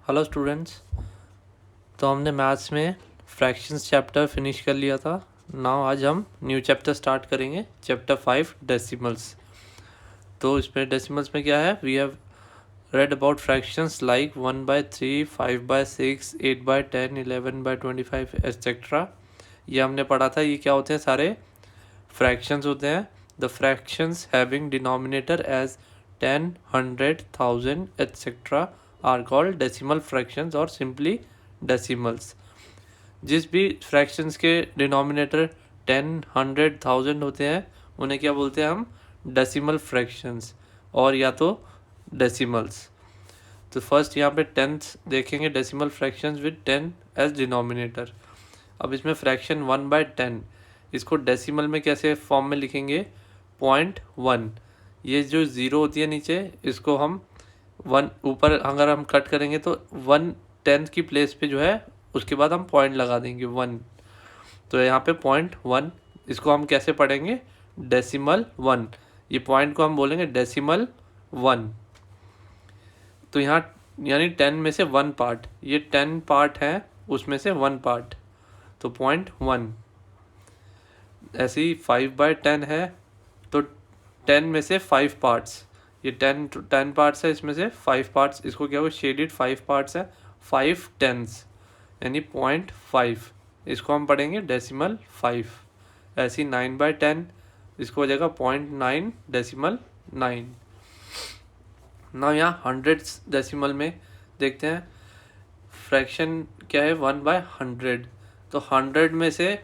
Hello students. तो हमने maths में फ्रैक्शंस चैप्टर फिनिश कर लिया था। नाउ आज हम न्यू चैप्टर स्टार्ट करेंगे, चैप्टर 5 डेसिमल्स। तो इसमें डेसिमल्स में क्या है, we have read about fractions like 1/3, 5/6, 8/10, 11/25 etc. ये हमने पढ़ा था। ये क्या होते हैं, सारे फ्रैक्शंस होते हैं। The fractions having denominator as 10, 100, 1000 etc. Are called decimal fractions और सिंपली डेसिमल्स। जिस भी फ्रैक्शंस के डिनोमिनेटर 10, 100, 1000 होते हैं उन्हें क्या बोलते हैं हम, डेसिमल फ्रैक्शंस और या तो डेसिमल्स। तो फर्स्ट यहाँ पे टेंथ देखेंगे, decimal fractions with 10 as denominator. अब इसमें फ्रैक्शन 1/10, इसको डेसिमल में कैसे फॉर्म में लिखेंगे, 0.1। ये जो ज़ीरो होती है नीचे, इसको हम 1 ऊपर अगर हम कट करेंगे तो 1/10 की प्लेस पे जो है उसके बाद हम पॉइंट लगा देंगे 1। तो यहाँ पे 0.1, इसको हम कैसे पढ़ेंगे, डेसिमल 1। ये पॉइंट को हम बोलेंगे डेसिमल 1। तो यहाँ यानी 10 में से 1 पार्ट, ये 10 पार्ट है उसमें से 1 पार्ट, तो 0.1। ऐसे ही 5/10 है तो 10 में से 5 पार्ट्स, ये 10 पार्ट्स है, इसमें से 5 पार्ट्स, इसको क्या होगा, शेडेड 5 पार्ट्स है, 5 टेंस यानी 0.5, इसको हम पढ़ेंगे डेसिमल 5। ऐसी 9/10, इसको हो जाएगा 0.9 डेसिमल 9। ना यहाँ हंड्रेड्स डेसिमल में देखते हैं, फ्रैक्शन क्या है, 1/100। तो 100 में से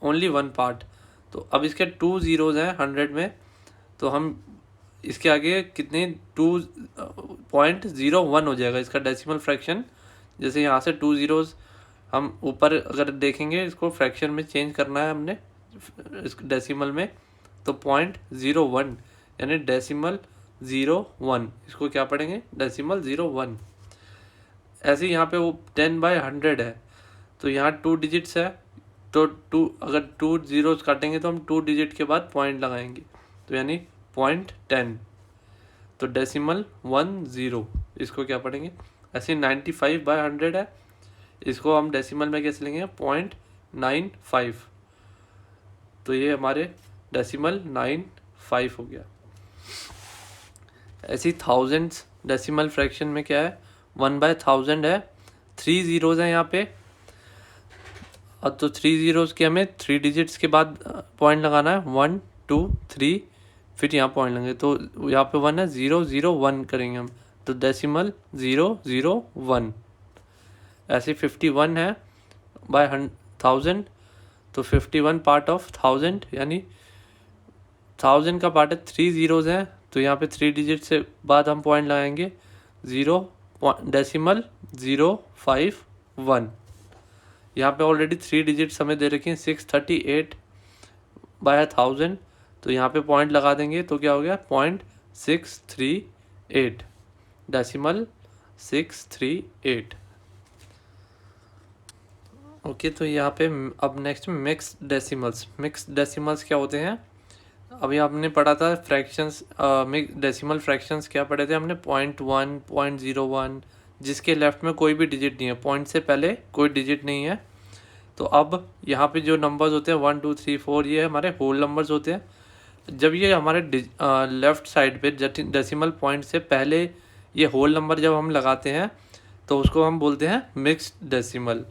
ओनली 1 पार्ट, तो अब इसके 2 ज़ीरोज़ हैं 100 में, तो हम इसके आगे कितने 2.01 हो जाएगा इसका डेसिमल फ्रैक्शन। जैसे यहाँ से 2 ज़ीरोज़ हम ऊपर अगर देखेंगे, इसको फ्रैक्शन में चेंज करना है हमने इस डेसिमल में, तो 0.01 यानी डेसिमल 01, इसको क्या पढ़ेंगे, डेसिमल 01। ऐसे ही यहाँ पे वो 10/100 है, तो यहाँ 2 डिजिट्स है, तो 2 अगर 2 ज़ीरोज़ काटेंगे तो हम 2 डिजिट के बाद पॉइंट लगाएंगे, तो यानी 0.10, तो डेसिमल 10, इसको क्या पढ़ेंगे। ऐसे 95/100 है, इसको हम डेसिमल में कैसे लेंगे, 0.95, तो ये हमारे डेसिमल 95 हो गया। ऐसी थाउजेंड्स डेसिमल फ्रैक्शन में क्या है, 1/1000 है, 3 ज़ीरोज़ हैं यहाँ पे, और तो 3 ज़ीरोज़ के हमें 3 डिजिट्स के बाद पॉइंट लगाना है, 1, 2, 3, फिर यहाँ पॉइंट लगेंगे, तो यहाँ पे 1 है, 001 करेंगे हम, तो डेसिमल 001। ऐसे 51 है बाय 1000, तो 51 पार्ट ऑफ 1000 यानी 1000 का पार्ट है, 3 ज़ीरोज़ हैं, तो यहाँ पे 3 डिजिट से बाद हम पॉइंट लगाएंगे, 0 डेसिमल 051। यहाँ पे ऑलरेडी 3 डिजिट्स हमें दे रखी हैं, 638/1000, तो यहाँ पे पॉइंट लगा देंगे, तो क्या हो गया, 0.638 डेसिमल 638। ओके, तो यहाँ पे अब नेक्स्ट में मिक्स्ड डेसिमल्स। मिक्स्ड डेसिमल्स क्या होते हैं, अभी आपने पढ़ा था फ्रैक्शंस, डेसिमल फ्रैक्शंस क्या पढ़े थे हमने, 0.1, 0.01, जिसके लेफ्ट में कोई भी डिजिट नहीं है, पॉइंट से पहले कोई डिजिट नहीं है। तो अब यहाँ पे जो नंबर्स होते हैं 1, 2, 3, 4, ये हमारे होल नंबर्स होते हैं। जब ये हमारे लेफ्ट साइड पे डेसिमल पॉइंट से पहले ये होल नंबर जब हम लगाते हैं, तो उसको हम बोलते हैं मिक्स्ड डेसिमल।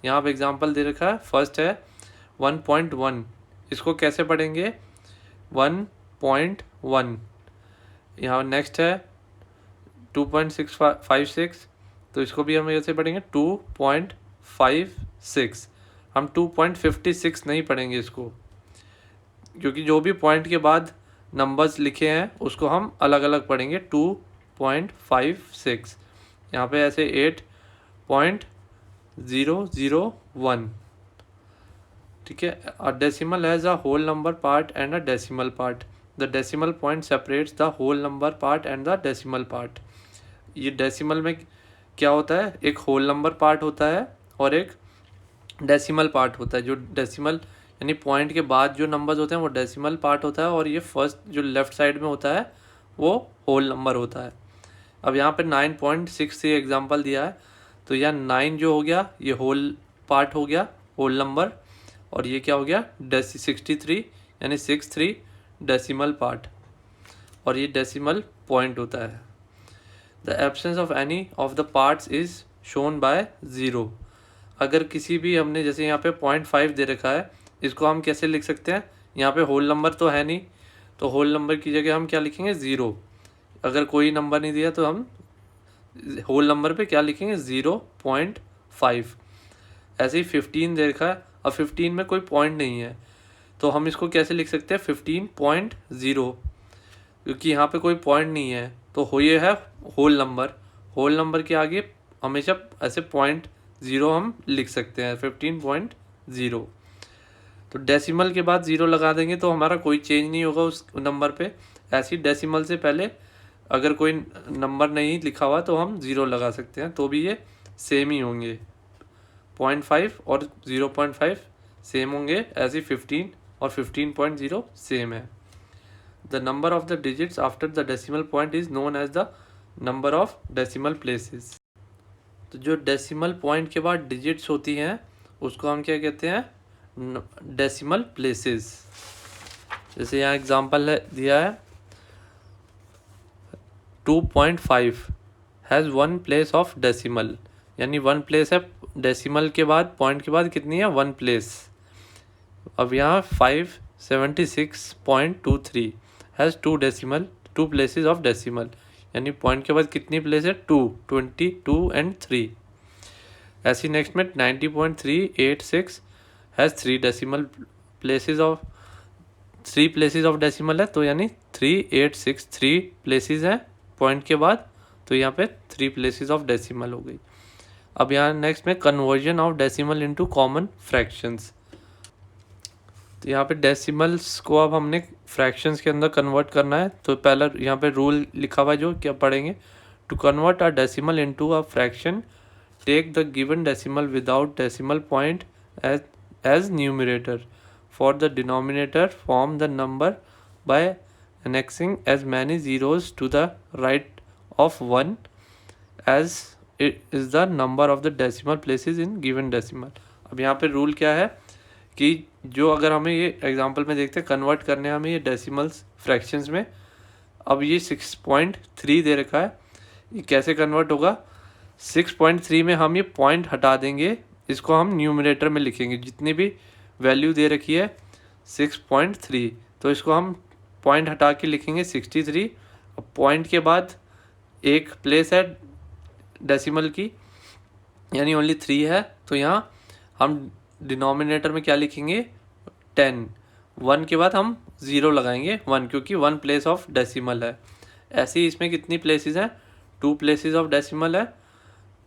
यहाँ पे एग्जांपल दे रखा है, फर्स्ट है 1.1, इसको कैसे पढ़ेंगे, 1.1। यहाँ नेक्स्ट है 2.656, तो इसको भी हम ऐसे पढ़ेंगे 2.56। हम 2.56 नहीं पढ़ेंगे इसको, क्योंकि जो भी पॉइंट के बाद नंबर्स लिखे हैं उसको हम अलग अलग पढ़ेंगे, 2.56। यहाँ पे ऐसे 8.001, ठीक है। A decimal has a whole number part and a decimal part. The decimal point separates the whole number part and the decimal part. ये डेसिमल में क्या होता है, एक होल नंबर पार्ट होता है और एक डेसिमल पार्ट होता है। जो डेसिमल यानी पॉइंट के बाद जो नंबर्स होते हैं वो डेसिमल पार्ट होता है, और ये फर्स्ट जो लेफ्ट साइड में होता है वो होल नंबर होता है। अब यहाँ पे 9.63 एग्जाम्पल दिया है, तो यहाँ 9 जो हो गया ये होल पार्ट हो गया, होल नंबर, और ये क्या हो गया 63 यानी 63 डेसिमल पार्ट, और ये डेसिमल पॉइंट होता है। The absence of any of the parts is shown by 0। अगर किसी भी हमने जैसे यहाँ पे 0.5 दे रखा है, इसको हम कैसे लिख सकते हैं, यहाँ पे होल नंबर तो है नहीं, तो होल नंबर की जगह हम क्या लिखेंगे 0। अगर कोई नंबर नहीं दिया तो हम होल नंबर पे क्या लिखेंगे 0.5। ऐसे ही 15 दे रखा है, अब 15 में कोई पॉइंट नहीं है तो हम इसको कैसे लिख सकते हैं 15.0, क्योंकि यहाँ पे कोई पॉइंट नहीं है तो हो ये है होल नंबर। होल नंबर के आगे हमेशा ऐसे 0.0 हम लिख सकते हैं 15.0। तो डेसिमल के बाद 0 लगा देंगे तो हमारा कोई चेंज नहीं होगा उस नंबर पे। ऐसी डेसिमल से पहले अगर कोई नंबर नहीं लिखा हुआ तो हम 0 लगा सकते हैं, तो भी ये सेम ही होंगे। 0.5 और 0.5 सेम होंगे, ऐसे 15 और 15.0 सेम है। The number of the digits after the decimal point is known as the number of decimal places. तो जो डेसिमल पॉइंट के बाद डिजिट्स होती हैं उसको हम क्या कहते हैं, डेसिमल प्लेसेस। जैसे यहाँ एग्जांपल दिया है 2.5 हैज़ 1 प्लेस ऑफ डेसिमल, यानी 1 प्लेस है डेसिमल के बाद, पॉइंट के बाद कितनी है 1 प्लेस। अब यहाँ 576.23 हैज़ 2 प्लेसेस ऑफ डेसिमल, यानी पॉइंट के बाद कितनी प्लेस है 2, 22 एंड 3। ऐसी नेक्स्ट में 90.386 has 3 decimal places of 3 places of decimal है, तो यानी 3863 प्लेसेस हैं पॉइंट के बाद, तो यहाँ पे 3 प्लेसेस ऑफ डेसिमल हो गई। अब यहाँ नेक्स्ट में conversion of decimal into common fractions. तो यहाँ पे डेसिमल्स को अब हमने फ्रैक्शंस के अंदर कन्वर्ट करना है, तो पहला यहाँ पे रूल लिखा हुआ है जो क्या पढ़ेंगे, to convert a decimal into a fraction take the given decimal without decimal point as numerator, for the denominator form the number by annexing as many zeros to the right of 1 as it is the number of the decimal places in given decimal। अब यहाँ पे rule क्या है कि जो अगर हमें ये एग्जांपल में देखते हैं कन्वर्ट करने हमें ये डेसिमल्स फ्रैक्शंस में, अब ये 6.3 दे रखा है, ये कैसे कन्वर्ट होगा 6.3 में हम ये पॉइंट हटा देंगे, इसको हम न्यूमरेटर में लिखेंगे, जितनी भी वैल्यू दे रखी है 6.3 तो इसको हम पॉइंट हटा के लिखेंगे 63। अब पॉइंट के बाद एक प्लेस है डेसिमल की, यानी ओनली 3 है, तो यहाँ हम डिनोमिनेटर में क्या लिखेंगे 10। 1 के बाद हम 0 लगाएंगे 1, क्योंकि 1 प्लेस ऑफ डेसिमल है। ऐसे ही इसमें कितनी प्लेसेस हैं 2 प्लेसेस ऑफ डेसिमल है,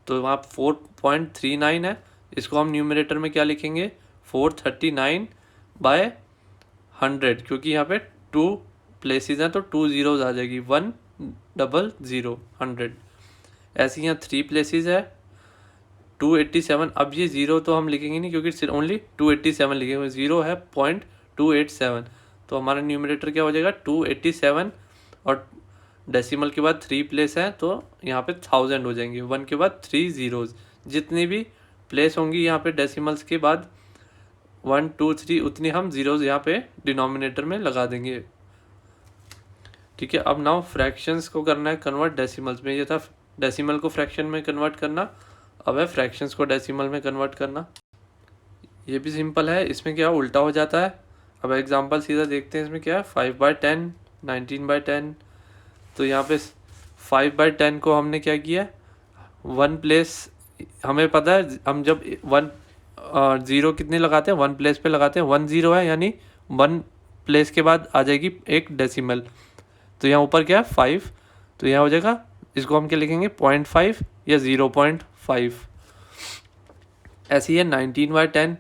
तो वहाँ 4.39 है, इसको हम न्यूमरेटर में क्या लिखेंगे 439/100, क्योंकि यहाँ पे 2 प्लेसेस हैं तो 2 zeros आ जाएगी 100 100। ऐसे यहाँ 3 प्लेसेस है 287। अब ये 0 तो हम लिखेंगे नहीं क्योंकि सिर्फ ओनली 287 लिखेंगे, 0 है 0.287, तो हमारा न्यूमरेटर क्या हो जाएगा 287, और डेसिमल के बाद 3 प्लेस है तो यहाँ पे 1000 हो जाएंगे, 1 के बाद 3 zeros, जितनी भी प्लेस होंगी यहाँ पे डेसिमल्स के बाद 1 2 3 उतनी हम zeros यहाँ पे डिनोमिनेटर में लगा देंगे। ठीक है, अब नाउ फ्रैक्शंस को करना है कन्वर्ट डेसिमल्स में। ये था डेसिमल को फ्रैक्शन में कन्वर्ट करना, अब है फ्रैक्शंस को डेसिमल में कन्वर्ट करना। ये भी सिंपल है, इसमें क्या उल्टा हो जाता है। अब एग्जांपल सीधा देखते हैं, इसमें क्या है 5/10 19/10। तो यहाँ पे 5/10 को हमने क्या किया 1 प्लेस, हमें पता है हम जब 0 कितने लगाते हैं 1 प्लेस पे लगाते हैं, 1 0 है यानी 1 प्लेस के बाद आ जाएगी एक डेसिमल, तो यहाँ ऊपर क्या है 5, तो यहाँ हो जाएगा, इसको हम क्या लिखेंगे 0.5 या 0.5। ऐसे ही है 19/10,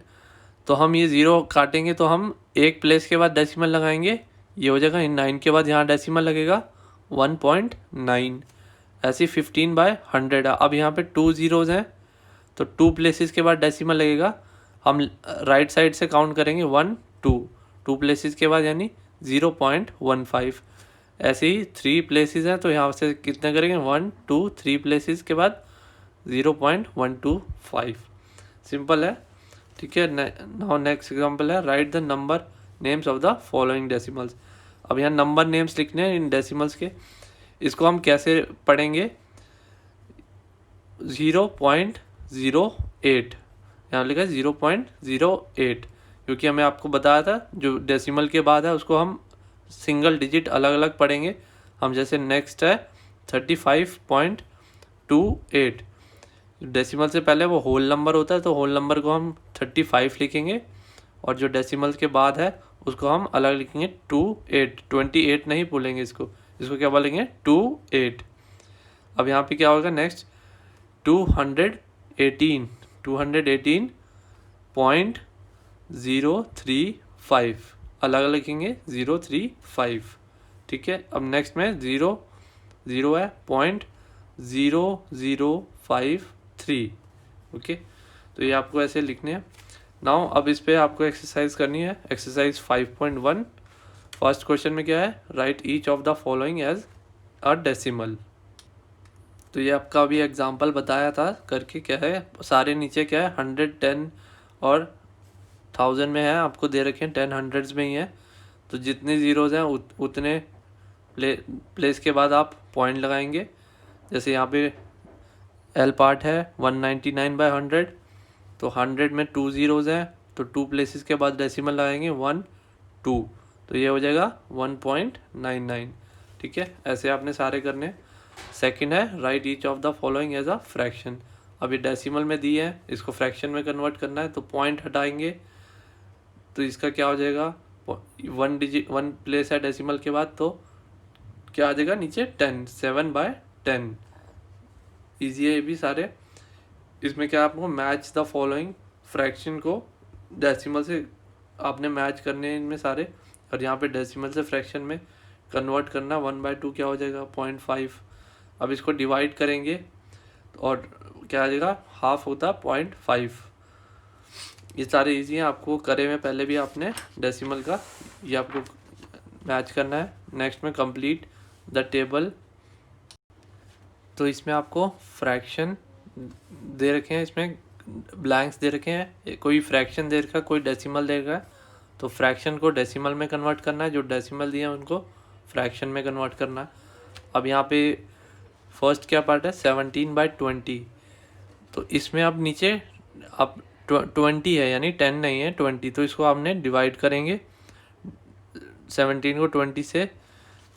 तो हम ये 0 काटेंगे तो हम एक प्लेस के बाद डेसिमल लगाएंगे, ये हो जाएगा 9 के बाद यहाँ डेसिमल लगेगा 1.9। ऐसे 15/100 है, अब यहाँ पे 2 zeros हैं तो 2 प्लेसेस के बाद डेसिमल लगेगा, हम राइट साइड से काउंट करेंगे 1 2 प्लेसेस के बाद यानी 0.15। ऐसे ही 3 प्लेसेस हैं तो यहाँ से कितने करेंगे 1 2 3 प्लेसेस के बाद 0.125। सिंपल है, ठीक है। नाउ नेक्स्ट एग्जांपल है, right the number names of the following decimals. अब यहाँ नंबर नेम्स लिखने हैं इन डेसिमल्स के। इसको हम कैसे पढ़ेंगे, 0.08, यहाँ लिखा है 0.08, क्योंकि हमें आपको बताया था जो डेसिमल के बाद है उसको हम सिंगल डिजिट अलग अलग पढ़ेंगे। हम जैसे नेक्स्ट है 35.28, डेसिमल से पहले वो होल नंबर होता है तो होल नंबर को हम 35 लिखेंगे, और जो डेसिमल के बाद है उसको हम अलग लिखेंगे 28 नहीं बोलेंगे इसको क्या बोलेंगे 28। अब यहाँ पे क्या होगा नेक्स्ट 218.035 अलग अलग लिखेंगे 035, ठीक है। अब नेक्स्ट में 0 है 0.0053, ओके। तो ये आपको ऐसे लिखने हैं। नाउ अब इस पे आपको एक्सरसाइज करनी है, एक्सरसाइज 5.1। फर्स्ट क्वेश्चन में क्या है, write each of the following as a decimal. तो ये आपका अभी एग्जांपल बताया था करके, क्या है सारे नीचे क्या है 100, 10 और 1000 में है, आपको दे रखे हैं 10 हंड्रेड्स में ही है। तो जितने ज़ीरोज़ हैं उतने प्लेस के बाद आप पॉइंट लगाएंगे। जैसे यहाँ पे एल पार्ट है 199/100, तो 100 में 2 ज़ीरोज़ हैं तो 2 प्लेसेस के बाद डेसिमल लगाएंगे 1 2, तो ये हो जाएगा 1.99, ठीक है। ऐसे आपने सारे करने। सेकंड है, write each of the following as a fraction. अभी डेसिमल में दी है, इसको फ्रैक्शन में कन्वर्ट करना है, तो पॉइंट हटाएंगे तो इसका क्या हो जाएगा, 1 प्लेस है डेसिमल के बाद, तो क्या आ जाएगा नीचे 10, 7/10। ईजी है ये भी सारे। इसमें क्या आपको मैच द फॉलोइंग फ्रैक्शन को डेसिमल से आपने मैच करने हैं इनमें सारे, और यहाँ पे डेसिमल से फ्रैक्शन में कन्वर्ट करना। 1/2 क्या हो जाएगा 0.5। अब इसको डिवाइड करेंगे और क्या आ जाएगा, हाफ होता 0.5। ये सारे इजी हैं, आपको करे में पहले भी आपने डेसिमल का, ये आपको मैच करना है। नेक्स्ट में कंप्लीट द टेबल। तो इसमें आपको फ्रैक्शन दे रखे हैं, इसमें ब्लैंक्स दे रखे हैं, कोई फ्रैक्शन दे रखा है, कोई डेसिमल दे रखा है। तो फ्रैक्शन को डेसिमल में कन्वर्ट करना है, जो डेसिमल दिए हैं उनको फ्रैक्शन में कन्वर्ट करना है। अब यहाँ पे फर्स्ट क्या पार्ट है 17/20, तो इसमें अब नीचे अब 20 है, यानी 10 नहीं है 20, तो इसको आपने डिवाइड करेंगे 17 को 20 से।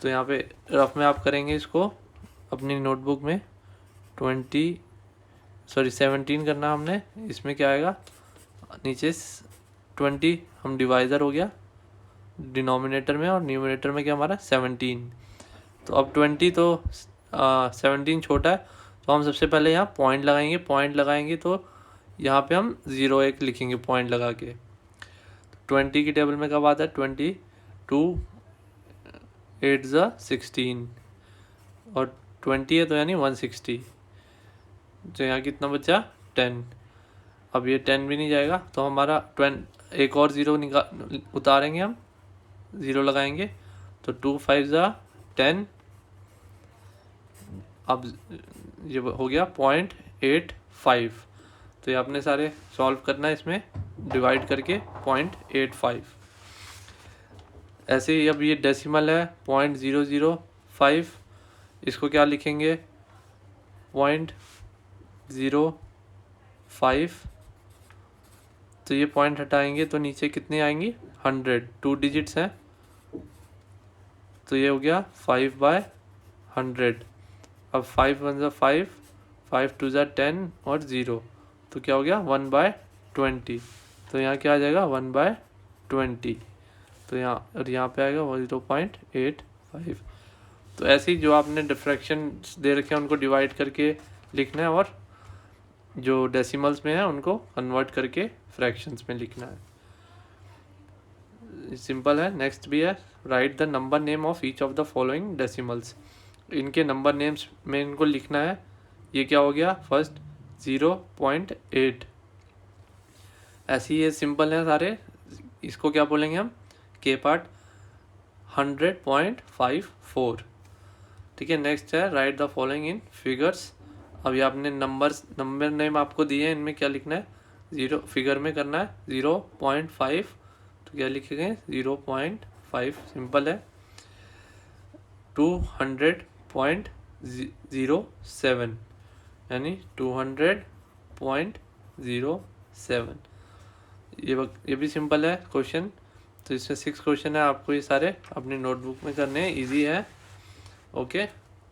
तो यहाँ पे रफ में आप करेंगे इसको अपनी नोटबुक में 17 करना हमने। इसमें क्या आएगा नीचे 20, हम डिवाइज़र हो गया डिनोमिनेटर में, और न्यूमिनेटर में क्या हमारा 17। तो अब 20 तो 17 छोटा है, तो हम सबसे पहले यहाँ पॉइंट लगाएंगे तो यहाँ पे हम 01 लिखेंगे पॉइंट लगा के। 20 की टेबल में कब आता है 22 8 16, और 20 है तो यानी 160, तो यहाँ कितना बचा 10। अब ये 10 भी नहीं जाएगा, तो हमारा 20 एक और 0 उतारेंगे, हम 0 लगाएंगे, तो 2 5 10। अब ये हो गया 0.85, तो ये आपने सारे सॉल्व करना है इसमें डिवाइड करके 0.85। ऐसे ही अब ये डेसिमल है 0.005, इसको क्या लिखेंगे 0.05, तो ये पॉइंट हटाएंगे तो नीचे कितने आएंगी 100, 2 डिजिट्स हैं, तो ये हो गया 5/100। अब 5 1 ज़ा 5, 5 2 ज़ा 10 और 0, तो क्या हो गया 1/20, तो यहाँ क्या आ जाएगा 1/20, तो यहाँ और यहाँ पे आएगा 0.85। तो ऐसे ही जो आपने डिफ्रैक्शन दे रखे हैं उनको डिवाइड करके लिखना है, और जो डेसिमल्स में है उनको कन्वर्ट करके फ्रैक्शंस में लिखना है। सिंपल है। नेक्स्ट भी है, right the number name of each of the following decimals. इनके नंबर नेम्स में इनको लिखना है। ये क्या हो गया फर्स्ट 0.8, ऐसे ही ये सिंपल है सारे। इसको क्या बोलेंगे हम के पार्ट 100.54, ठीक है। नेक्स्ट है, right the following in figures अभी आपने नंबर नेम आपको दिए हैं, इनमें क्या लिखना है, 0 फिगर में करना है 0.5, तो क्या लिखेंगे 0.5, सिंपल है। 200.07 यानी 200.07, ये भी सिंपल है क्वेश्चन। तो इसमें 6 क्वेश्चन है, आपको ये सारे अपनी नोटबुक में करने हैं, इजी है। Okay,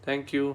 thank you.